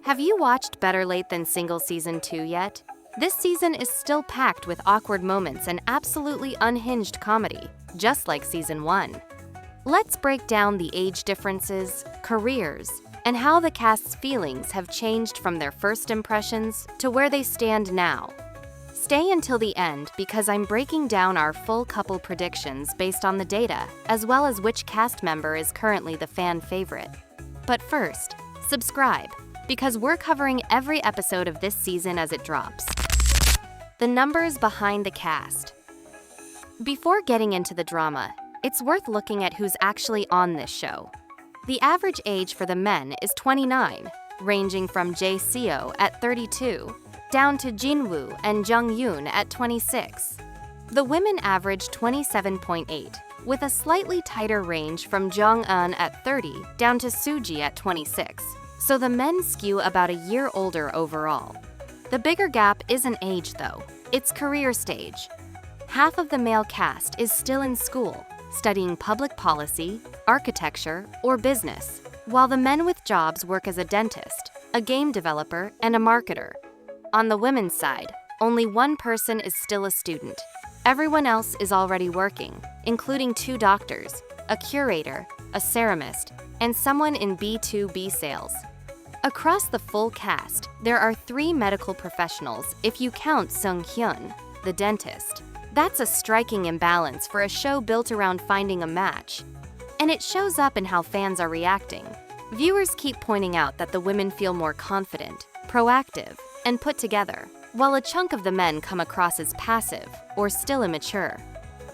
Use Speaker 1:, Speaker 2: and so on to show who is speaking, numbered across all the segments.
Speaker 1: Have you watched Better Late Than Single Season 2 yet? This season is still packed with awkward moments and absolutely unhinged comedy, just like Season 1. Let's break down the age differences, careers, and how the cast's feelings have changed from their first impressions to where they stand now. Stay until the end because I'm breaking down our full couple predictions based on the data, as well as which cast member is currently the fan favorite. But first, subscribe, because we're covering every episode of this season as it drops. The numbers behind the cast. Before getting into the drama, it's worth looking at who's actually on this show. The average age for the men is 29, ranging from Jae Seo at 32, down to Jinwoo and Jung Yoon at 26. The women average 27.8, with a slightly tighter range from Jong Eun at 30 down to Suji at 26. So the men skew about a year older overall. The bigger gap isn't age though, it's career stage. Half of the male cast is still in school, studying public policy, architecture, or business, while the men with jobs work as a dentist, a game developer, and a marketer. On the women's side, only one person is still a student. Everyone else is already working, including 2 doctors, a curator, a ceramist, and someone in B2B sales. Across the full cast, there are 3 medical professionals if you count Sung Hyun, the dentist. That's a striking imbalance for a show built around finding a match. And it shows up in how fans are reacting. Viewers keep pointing out that the women feel more confident, proactive, and put together, while a chunk of the men come across as passive or still immature.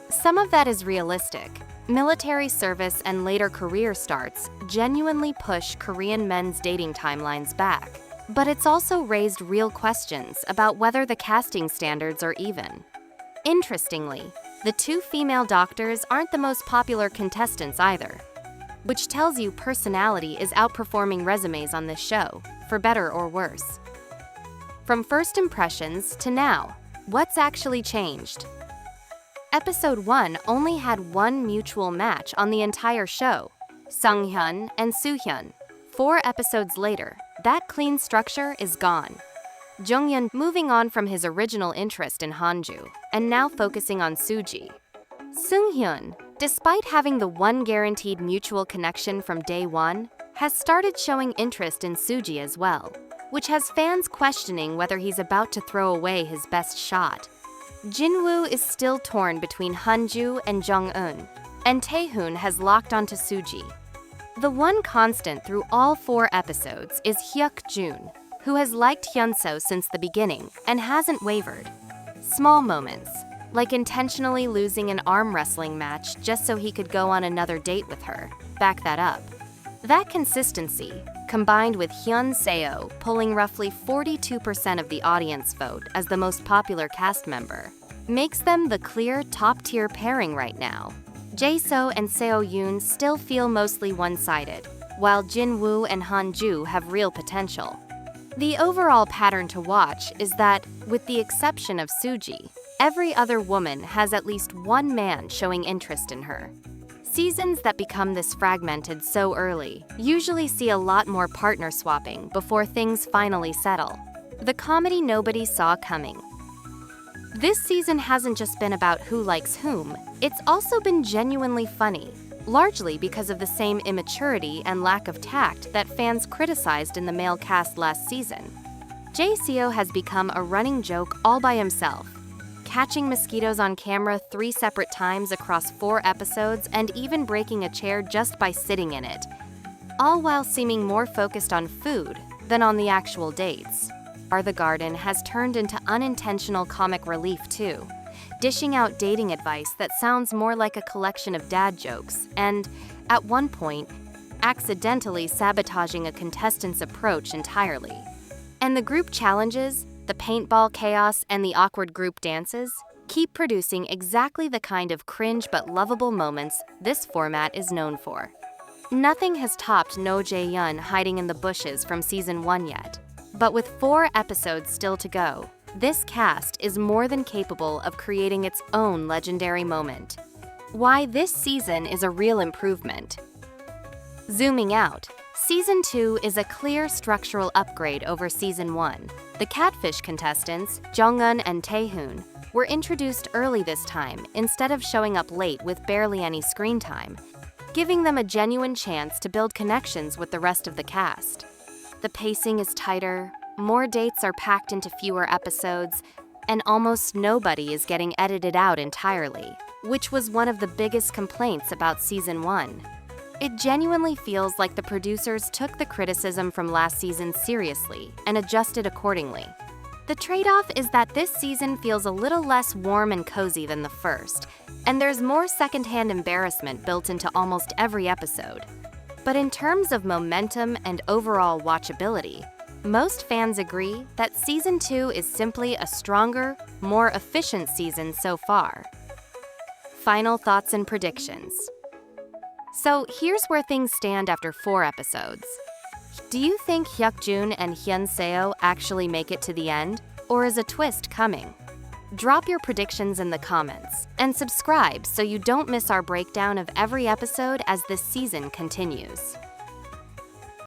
Speaker 1: Some of that is realistic. Military service and later career starts genuinely push Korean men's dating timelines back. But it's also raised real questions about whether the casting standards are even. Interestingly, the 2 female doctors aren't the most popular contestants either, which tells you personality is outperforming resumes on this show, for better or worse. From first impressions to now, what's actually changed? Episode 1 only had one mutual match on the entire show, Sung Hyun and Soo Hyun. 4 episodes later, that clean structure is gone. Jung Hyun moving on from his original interest in Hanju, and now focusing on Suji. Sung Hyun, despite having the one guaranteed mutual connection from day one, has started showing interest in Suji as well, which has fans questioning whether he's about to throw away his best shot. Jinwoo is still torn between Hanju and Jung Eun, and Taehoon has locked onto Suji. The one constant through all 4 episodes is Hyuk Jun, who has liked Hyunseo since the beginning and hasn't wavered. Small moments, like intentionally losing an arm wrestling match just so he could go on another date with her, back that up. That consistency, combined with Hyunseo pulling roughly 42% of the audience vote as the most popular cast member, makes them the clear top-tier pairing right now. Jae-seo and Seo-yoon still feel mostly one-sided, while Jin-woo and Han-ju have real potential. The overall pattern to watch is that, with the exception of Suji, every other woman has at least one man showing interest in her. Seasons that become this fragmented so early usually see a lot more partner swapping before things finally settle. The comedy nobody saw coming. This season hasn't just been about who likes whom, it's also been genuinely funny, largely because of the same immaturity and lack of tact that fans criticized in the male cast last season. Jae Seo has become a running joke all by himself, catching mosquitoes on camera 3 separate times across 4 episodes and even breaking a chair just by sitting in it, all while seeming more focused on food than on the actual dates. The Garden has turned into unintentional comic relief too, dishing out dating advice that sounds more like a collection of dad jokes and, at one point, accidentally sabotaging a contestant's approach entirely. And the group challenges, the paintball chaos, and the awkward group dances keep producing exactly the kind of cringe but lovable moments this format is known for. Nothing has topped No Jae-yeon hiding in the bushes from season 1 yet, but with 4 episodes still to go, this cast is more than capable of creating its own legendary moment. Why this season is a real improvement. Zooming out, Season 2 is a clear structural upgrade over Season 1. The catfish contestants, Jongun and Taehoon, were introduced early this time instead of showing up late with barely any screen time, giving them a genuine chance to build connections with the rest of the cast. The pacing is tighter, more dates are packed into fewer episodes, and almost nobody is getting edited out entirely, which was one of the biggest complaints about Season 1. It genuinely feels like the producers took the criticism from last season seriously and adjusted accordingly. The trade-off is that this season feels a little less warm and cozy than the first, and there's more secondhand embarrassment built into almost every episode. But in terms of momentum and overall watchability, most fans agree that Season 2 is simply a stronger, more efficient season so far. Final thoughts and predictions. So here's where things stand after 4 episodes. Do you think Hyuk-jun and Hyun-seo actually make it to the end, or is a twist coming? Drop your predictions in the comments, and subscribe so you don't miss our breakdown of every episode as this season continues.